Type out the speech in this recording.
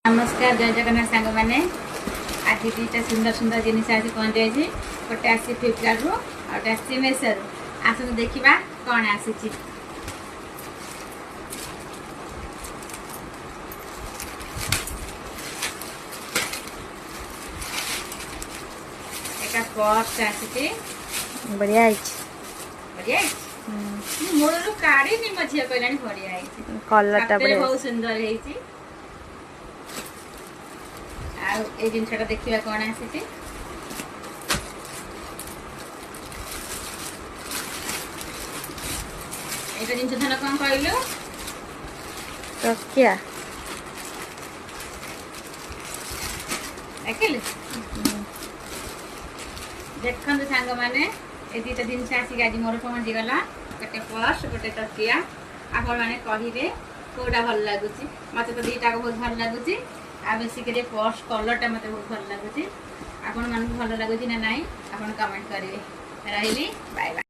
नमस्कार जय जगन्नाथ सांग मैंने आज दुईटा सुंदर सुंदर जिन आसी पहुँची जाइए गोटे आसी फ्लिपकार्ट रू गोटे आसी मेसो आस देखा कौन आसी एक पर्स आसी बढ़िया बढ़िया मूल काढ़ी मो झील कहला बढ़िया कलर बहुत सुंदर है ए जिनसा देखा कौन आसी जिन धन कौन कहलु तकिया देखिले देखते सांग मैंने ये दुईटा जिन आसिक आज मोर पहुँची गला गोटे पर्स गोटे तकिया आपण मैंने कहे कौटा भल लगुच मत तो दुईटा बहुत भल लगुच आ बेसिक पर्स कलरटा मत बहुत भल लगुच आपण मन भल लगुच ना नहीं आप कमेंट करेंगे रही बाय बाय।